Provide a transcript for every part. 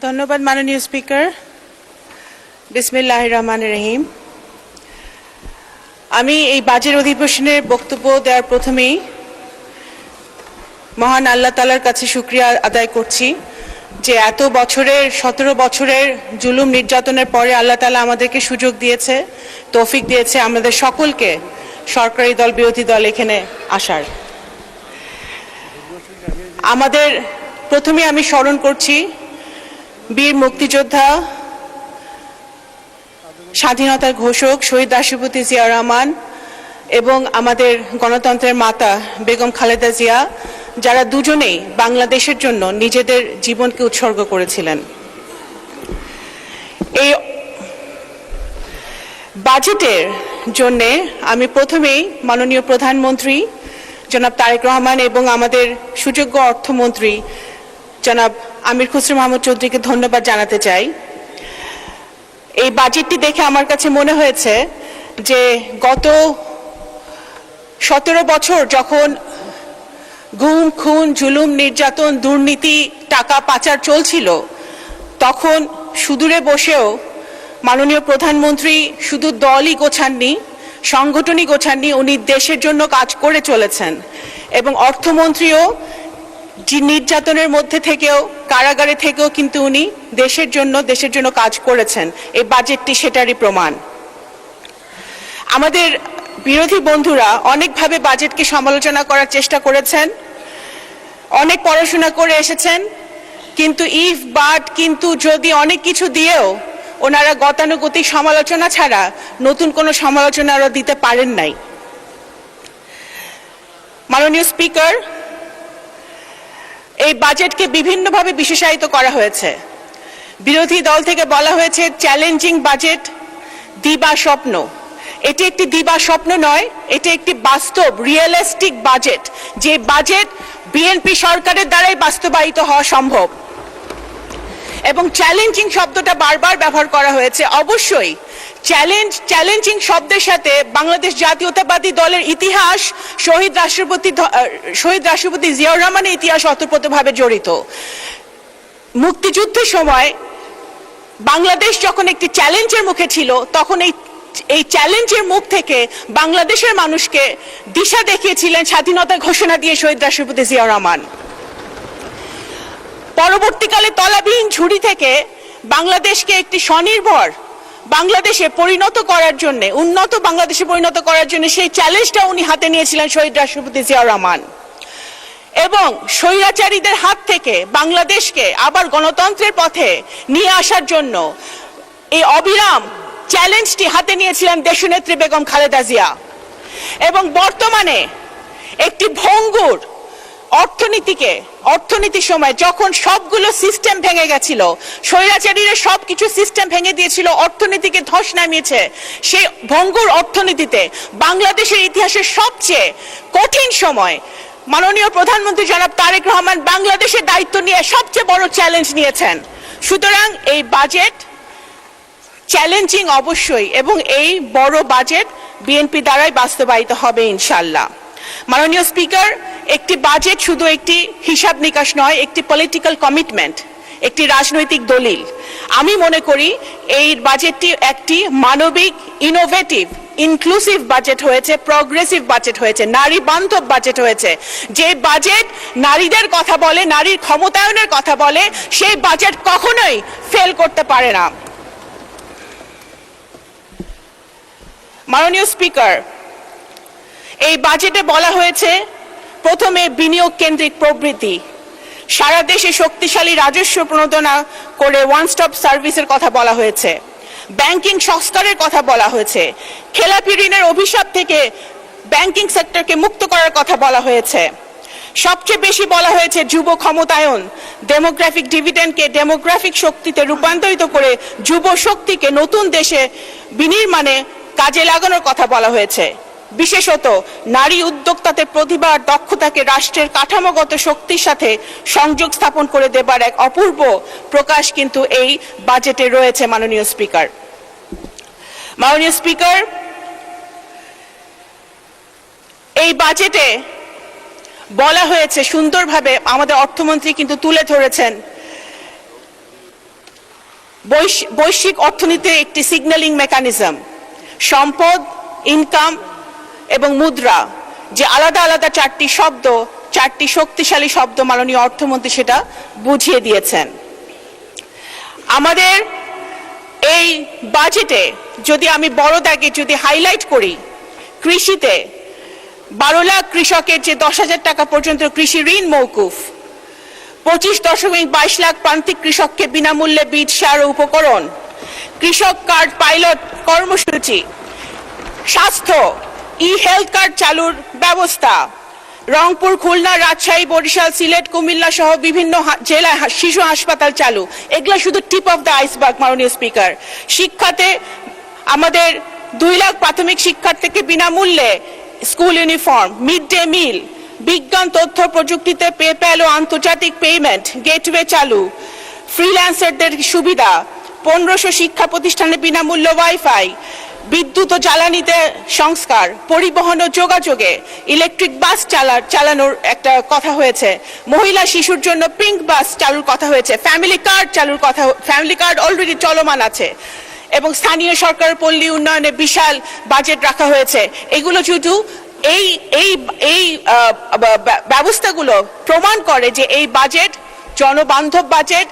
ধন্যবাদ মাননীয় স্পিকার। বিসমিল্লাহির রহমানির রহিম। আমি এই বাজেট অধিবেশনের বক্তব্য দেওয়ার প্রথমেই মহান আল্লাহ তাআলার কাছে শুকরিয়া আদায় করছি যে এত বছরের 17 বছরের জুলুম নির্যাতনের পরে আল্লাহ তাআলা আমাদেরকে সুযোগ দিয়েছে, তৌফিক দিয়েছে আমাদের সকলকে সরকারি দল বিরোধী দল এখানে আসার। আমাদের প্রথমে আমি স্মরণ করছি বীর মুক্তিযোদ্ধা, স্বাধীনতার ঘোষক শহীদ রাষ্ট্রপতি জিয়া রহমান এবং আমাদের গণতন্ত্রের মাতা বেগম খালেদা জিয়া, যারা দুজনেই বাংলাদেশের জন্য নিজেদের জীবনকে উৎসর্গ করেছিলেন। এই বাজেটের জন্য আমি প্রথমেই মাননীয় প্রধানমন্ত্রী জনাব তারেক রহমান এবং আমাদের সুযোগ্য অর্থমন্ত্রী জনাব আমির খুসরো মাহমুদ চৌধুরীকে ধন্যবাদ জানাতে চাই। এই বাজেটটি দেখে আমার কাছে মনে হয়েছে যে গত 17 বছর যখন গুম, খুন, জুলুম, নির্যাতন, দুর্নীতি, টাকা পাচার চলছিল, তখন সুদূরে বসেও মাননীয় প্রধানমন্ত্রী শুধু দলই গোছাননি, সংগঠনই গোছাননি, উনি দেশের জন্য কাজ করে চলেছেন। এবং অর্থমন্ত্রীও নির্যাতনের মধ্যে থেকেও, কারাগারে থেকেও কিন্তু উনি দেশের জন্য কাজ করেছেন। এই বাজেটটি সেটারই প্রমাণ। আমাদের বিরোধী বন্ধুরা অনেকভাবে বাজেটকে সমালোচনা করার চেষ্টা করেছেন, অনেক পড়াশোনা করে এসেছেন, কিন্তু ইফ বাট কিন্তু যদি অনেক কিছু দিয়েও ওনারা গতানুগতিক সমালোচনা ছাড়া নতুন কোনো সমালোচনা আরও দিতে পারেন নাই। মাননীয় স্পিকার, এই বাজেটকে বিভিন্নভাবে বিশেষায়িত করা হয়েছে। বিরোধী দল থেকে বলা হয়েছে চ্যালেঞ্জিং বাজেট, দিবা স্বপ্ন। এটি একটি দিবা স্বপ্ন নয়, এটি একটি বাস্তব রিয়েলিস্টিক বাজেট, যে বাজেট বিএনপি সরকারের দ্বারাই বাস্তবায়িত হওয়া সম্ভব। এবং চ্যালেঞ্জিং শব্দটা বারবার ব্যবহার করা হয়েছে। অবশ্যই চ্যালেঞ্জিং শব্দের সাথে বাংলাদেশ জাতীয়তাবাদী দলের ইতিহাস, শহীদ রাষ্ট্রপতি জিয়াউর রহমানের ইতিহাস ওতপ্রোতভাবে জড়িত। মুক্তিযুদ্ধের সময় বাংলাদেশ যখন একটি চ্যালেঞ্জের মুখে ছিল, তখন এই চ্যালেঞ্জের মুখ থেকে বাংলাদেশের মানুষকে দিশা দেখিয়েছিলেন স্বাধীনতার ঘোষণা দিয়ে শহীদ রাষ্ট্রপতি জিয়াউর রহমান। পরবর্তীকালে তলাবিহীন ঝুড়ি থেকে বাংলাদেশকে একটি স্বনির্ভর বাংলাদেশে পরিণত করার জন্য, উন্নত বাংলাদেশে পরিণত করার জন্য সেই চ্যালেঞ্জটা উনি হাতে নিয়েছিলেন শহীদ রাষ্ট্রপতি জিয়াউর রহমান। এবং স্বৈরাচারীদের হাত থেকে বাংলাদেশকে আবার গণতন্ত্রের পথে নিয়ে আসার জন্য এই অবিরাম চ্যালেঞ্জটি হাতে নিয়েছিলেন দেশনেত্রী বেগম খালেদা জিয়া। এবং বর্তমানে একটি ভঙ্গুর অর্থনীতির সময় যখন সবগুলো সিস্টেম ভেঙে গেছিল, স্বৈরাচারীরা সবকিছু সিস্টেম ভেঙে দিয়েছিল, অর্থনীতিকে ধস নামিয়েছে, সেই ভঙ্গুর অর্থনীতিতে বাংলাদেশের ইতিহাসের সবচেয়ে কঠিন সময় মাননীয় প্রধানমন্ত্রী জনাব তারেক রহমান বাংলাদেশের দায়িত্ব নিয়ে সবচেয়ে বড় চ্যালেঞ্জ নিয়েছেন। সুতরাং এই বাজেট চ্যালেঞ্জিং অবশ্যই, এবং এই বড় বাজেট বিএনপি দ্বারাই বাস্তবায়িত হবে ইনশাআল্লাহ। মাননীয় স্পিকার, একটি বাজেট শুধু একটি হিসাব নিকাশ নয়, একটি পলিটিক্যাল কমিটমেন্ট, একটি রাজনৈতিক দলিল। আমি মনে করি এই বাজেটটি একটি মানবিক, ইনোভেটিভ, ইনক্লুসিভ বাজেট হয়েছে, প্রগ্রেসিভ বাজেট হয়েছে, নারী বান্ধব বাজেট হয়েছে। যে বাজেট নারীদের কথা বলে, নারীর ক্ষমতায়নের কথা বলে, সেই বাজেট কখনোই ফেল করতে পারে না। মাননীয় স্পিকার, এই বাজেটে বলা হয়েছে প্রথমে বিনিয়োগ কেন্দ্রিক প্রবৃদ্ধি, সারা দেশে শক্তিশালী রাজস্ব প্রণোদনা করে ওয়ান স্টপ সার্ভিসের কথা বলা হয়েছে, ব্যাংকিং সংস্কারের কথা বলা হয়েছে, খেলাপি ঋণের অভিশাপ থেকে ব্যাংকিং সেক্টরকে মুক্ত করার কথা বলা হয়েছে। সবচেয়ে বেশি বলা হয়েছে যুব ক্ষমতায়ন, ডেমোগ্রাফিক ডিভিডেন্ডকে ডেমোগ্রাফিক শক্তিতে রূপান্তরিত করে যুব শক্তিকে নতুন দেশে বিনির্মাণে কাজে লাগানোর কথা বলা হয়েছে। বিশেষত নারী উদ্যোক্তাদের প্রতিভা আর দক্ষতাকে রাষ্ট্রের কাঠামোগত শক্তির সাথে সংযোগ স্থাপন করে দেবার এক অপূর্ব প্রকাশ কিন্তু এই বাজেটে রয়েছে। মাননীয় স্পিকার, এই বাজেটে বলা হয়েছে সুন্দরভাবে, আমাদের অর্থমন্ত্রী কিন্তু তুলে ধরেছেন বৈশ্বিক অর্থনীতির একটি সিগন্যালিং মেকানিজম। সম্পদ, ইনকাম এবং মুদ্রা যে আলাদা আলাদা চারটি শব্দ, চারটি শক্তিশালী শব্দ মাননীয় অর্থমন্ত্রী সেটা বুঝিয়ে দিয়েছেন। আমাদের এই বাজেটে যদি আমি বড় দাগে যদি হাইলাইট করি, কৃষিতে 12 লাখ কৃষকের যে 10,000 টাকা পর্যন্ত কৃষি ঋণ মওকুফ, 25.22 লাখ প্রান্তিক কৃষককে বিনামূল্যে বীজ, সার ও উপকরণ, কৃষক কার্ড পাইলট কর্মসূচি, স্বাস্থ্য হেলথ কার্ড চালুর ব্যবস্থা, রংপুর, খুলনা, রাজশাহী, বরিশাল, সিলেট, কুমিল্লা সহ বিভিন্ন জেলায় শিশু হাসপাতাল চালু। এগুলো শুধু টিপ অফ দ্য আইসবার্গ মাননীয় স্পিকার। শিক্ষাতে আমাদের 2 লাখ প্রাথমিক শিক্ষার্থীকে বিনামূল্যে school uniform, mid day meal, বিজ্ঞান তথ্য প্রযুক্তিতে পেপ্যাল ও আন্তর্জাতিক পেমেন্ট গেটওয়ে চালু, ফ্রিল্যান্সারদের সুবিধা, 1500 শিক্ষা প্রতিষ্ঠানে বিনামূল্য ওয়াইফাই, বিদ্যুৎ ও জ্বালানিতে সংস্কার, পরিবহন ও যোগাযোগে ইলেকট্রিক বাস চালানোর একটা কথা হয়েছে, মহিলা শিশুর জন্য পিঙ্ক বাস চালুর কথা হয়েছে, ফ্যামিলি কার্ড চালুর কথা, ফ্যামিলি কার্ড অলরেডি চলমান আছে, এবং স্থানীয় সরকার পল্লী উন্নয়নে বিশাল বাজেট রাখা হয়েছে। এগুলো শুধু এই ব্যবস্থাগুলো প্রমাণ করে যে এই বাজেট জনবান্ধব বাজেট,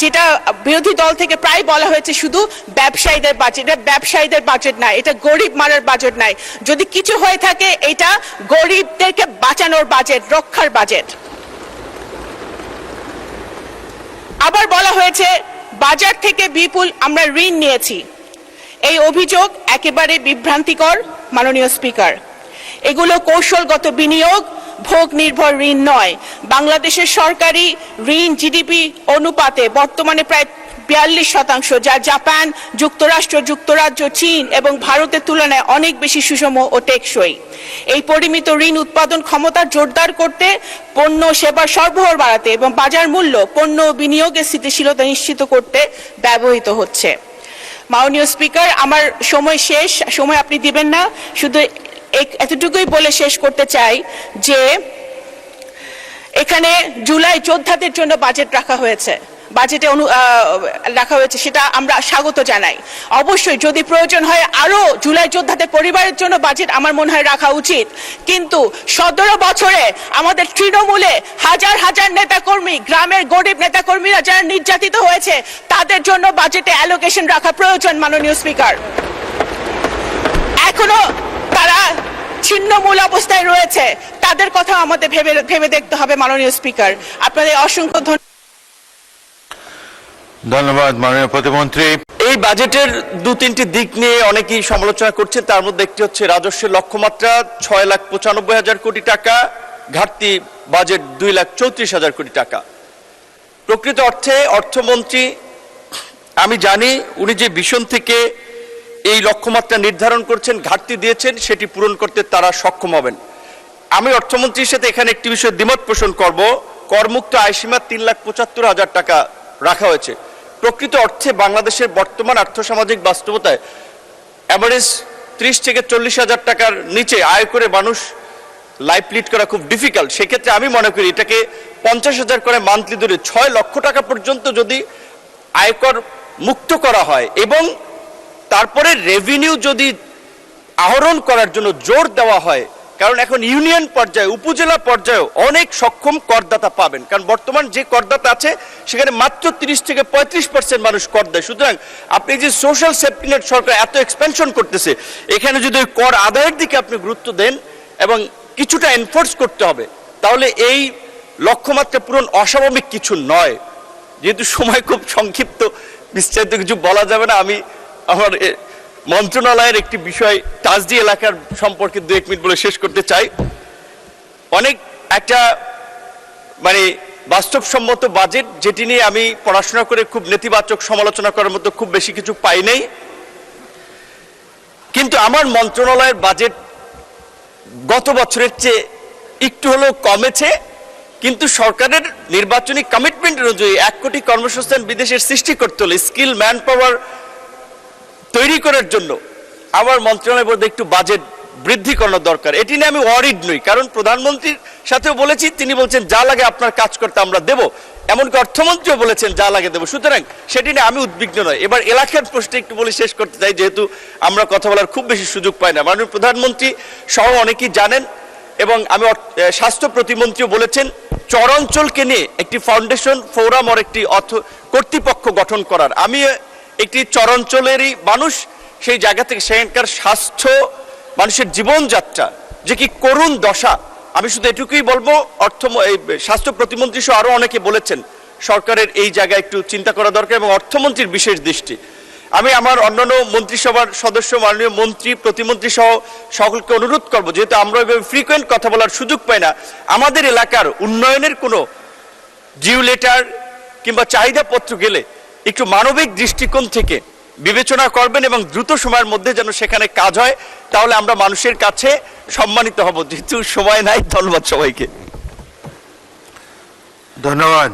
যেটা বিরোধী দল থেকে প্রায় বলা হয়েছে শুধু ব্যবসায়ীদের বাজেট। এটা ব্যবসায়ীদের বাজেট নয়, এটা গরিব মারার বাজেট নয়। যদি কিছু হয়ে থাকে এটা গরিবদেরকে বাঁচানোর বাজেট, রক্ষার বাজেট। আবার বলা হয়েছে বাজার থেকে বিপুল আমরা ঋণ নিয়েছি। এই অভিযোগ একেবারে বিভ্রান্তিকর মাননীয় স্পিকার। এগুলো কৌশলগত বিনিয়োগ, ভোগ নির্ভর ঋণ নয়। বাংলাদেশের সরকারি ঋণ জিডিপি অনুপাতে বর্তমানে প্রায় 42%, যা জাপান, যুক্তরাষ্ট্র, যুক্তরাজ্য, চীন এবং ভারতের তুলনায় অনেক বেশি সুষম ও টেকসই। এই পরিমিত ঋণ উৎপাদন ক্ষমতা জোরদার করতে, পণ্য সেবার সরবরাহ বাড়াতে এবং বাজার মূল্য, পণ্য ও বিনিয়োগের স্থিতিশীলতা নিশ্চিত করতে ব্যবহৃত হচ্ছে। মাননীয় স্পিকার, আমার সময় শেষ, সময় আপনি দিবেন না, শুধু এতটুকুই বলে শেষ করতে চাই যে এখানে জুলাই যোদ্ধাদের জন্য বাজেট রাখা হয়েছে, সেটা আমরা স্বাগত জানাই। অবশ্যই যদি প্রয়োজন হয় আরো জুলাই যোদ্ধাদের পরিবারের জন্য বাজেট আমার মনে হয় রাখা উচিত, কিন্তু 17 বছরে আমাদের তৃণমূলে হাজার হাজার নেতাকর্মী, গ্রামের গরিব নেতাকর্মীরা যারা নির্যাতিত হয়েছে তাদের জন্য বাজেটে অ্যালোকেশন রাখা প্রয়োজন মাননীয় স্পিকার। এখনো তারা ছিন্নমূল অবস্থায় রয়েছে, তাদের কথা আমাদের ভেবে দেখতে হবে মাননীয় স্পিকার। আপনাদের অসংখ্য ধন্যবাদ মাননীয় প্রতিমন্ত্রী। এই বাজেটের 2-3টি দিক নিয়ে অনেকেই সমালোচনা করছে। তার মধ্যে একটি হচ্ছে রাজস্বের লক্ষ্যমাত্রা 6,95,000 কোটি টাকা, ঘাটতি বাজেট 2,34,000 কোটি টাকা। প্রকৃত অর্থে অর্থমন্ত্রী, আমি জানি উনি যে ভিশন থেকে এই লক্ষ্যমাত্রা নির্ধারণ করছেন, ঘাটতি দিয়েছেন, সেটি পূরণ করতে তারা সক্ষম হবেন। আমি অর্থমন্ত্রীর সাথে এখানে একটি বিষয়ে দ্বিমত পোষণ করব। করমুক্ত আয়সীমা 3,75,000 টাকা রাখা হয়েছে। প্রকৃত অর্থে বাংলাদেশের বর্তমান আর্থসামাজিক বাস্তবতায় অ্যাভারেজ 30 থেকে 40,000 টাকার নিচে আয় করে মানুষ লাইফ লিড করা খুব ডিফিকাল্ট। সেক্ষেত্রে আমি মনে করি এটাকে 50,000 করে মান্থলি ধরে 6 লক্ষ টাকা পর্যন্ত যদি আয়কর মুক্ত করা হয় এবং তারপরে রেভিনিউ যদি আহরণ করার জন্য জোর দেওয়া হয়, কারণ এখন ইউনিয়ন পর্যায়ে, উপজেলা পর্যায়েও অনেক সক্ষম করদাতা পাবেন। কারণ বর্তমান যে করদাতা আছে সেখানে মাত্র 30 থেকে 35% মানুষ কর দেয়। সুতরাং আপনি যে সোশ্যাল সেফটি নেট সরকার এত এক্সপেনশন করতেছে, এখানে যদি ওই কর আদায়ের দিকে আপনি গুরুত্ব দেন এবং কিছুটা এনফোর্স করতে হবে, তাহলে এই লক্ষ্যমাত্রা পূরণ অস্বাভাবিক কিছু নয়। যেহেতু সময় খুব সংক্ষিপ্ত, বিস্তারিত কিছু বলা যাবে না, আমি আমার মন্ত্রণালয়ের একটি বিষয় তাজদি এলাকার সম্পর্কে 2-1 মিনিট বলে শেষ করতে চাই। অনেক একটা বাস্তবসম্মত বাজেট, যেটি নিয়ে আমি পড়াশোনা করে খুব নেতিবাচক সমালোচনা করার মতো খুব বেশি কিছু পাই নাই। কিন্তু আমার মন্ত্রণালয়ের বাজেট গত বছরের চেয়ে একটু হলেও কমেছে, কিন্তু সরকারের নির্বাচনী কমিটমেন্ট অনুযায়ী 1 কোটি কর্মসংস্থান বিদেশের সৃষ্টি করতে হলে স্কিল ম্যান পাওয়ার তৈরি করার জন্য আমার মন্ত্রণালয়ের মধ্যে একটু বাজেট বৃদ্ধি করানো দরকার। এটি নিয়ে আমি ওয়ারিড নই, কারণ প্রধানমন্ত্রীর সাথেও বলেছি, তিনি বলছেন যা লাগে আপনার কাজ করতে আমরা দেব, এমনকি অর্থমন্ত্রীও বলেছেন যা লাগে দেব। সুতরাং সেটি নিয়ে আমি উদ্বিগ্ন নয়। এবার এলাকার প্রশ্নে একটু বলে শেষ করতে চাই, যেহেতু আমরা কথা বলার খুব বেশি সুযোগ পাই না। মাননীয় প্রধানমন্ত্রী সহ অনেকেই জানেন, এবং আমি স্বাস্থ্য প্রতিমন্ত্রীও বলেছেন চরাঞ্চলকে নিয়ে একটি ফাউন্ডেশন ফোরাম আর একটি কর্তৃপক্ষ গঠন করার। আমি একটি চরাঞ্চলেরই মানুষ, সেই জায়গা থেকে সেখানকার স্বাস্থ্য, মানুষের জীবনযাত্রা যে কি করুণ দশা, আমি শুধু এটুকুই বলবো, স্বাস্থ্য প্রতিমন্ত্রী সহ আরো অনেকে বলেছেন সরকারের এই জায়গায় একটু চিন্তা করা দরকার এবং অর্থমন্ত্রীর বিশেষ দৃষ্টি। আমি আমার অন্যান্য মন্ত্রিসভার সদস্য, মাননীয় মন্ত্রী, প্রতিমন্ত্রী সহ সকলকে অনুরোধ করবো, যেহেতু আমরা ফ্রিকোয়েন্ট কথা বলার সুযোগ পাই না, আমাদের এলাকার উন্নয়নের কোনো ডিউ লেটার কিংবা চাহিদাপত্র গেলে একটু মানবিক দৃষ্টিকোণ থেকে বিবেচনা করবেন এবং দ্রুত সময়ের মধ্যে যেন সেখানে কাজ হয়, তাহলে আমরা মানুষের কাছে সম্মানিত হব। যেহেতু সময় নাই, ধন্যবাদ সবাইকে। ধন্যবাদ।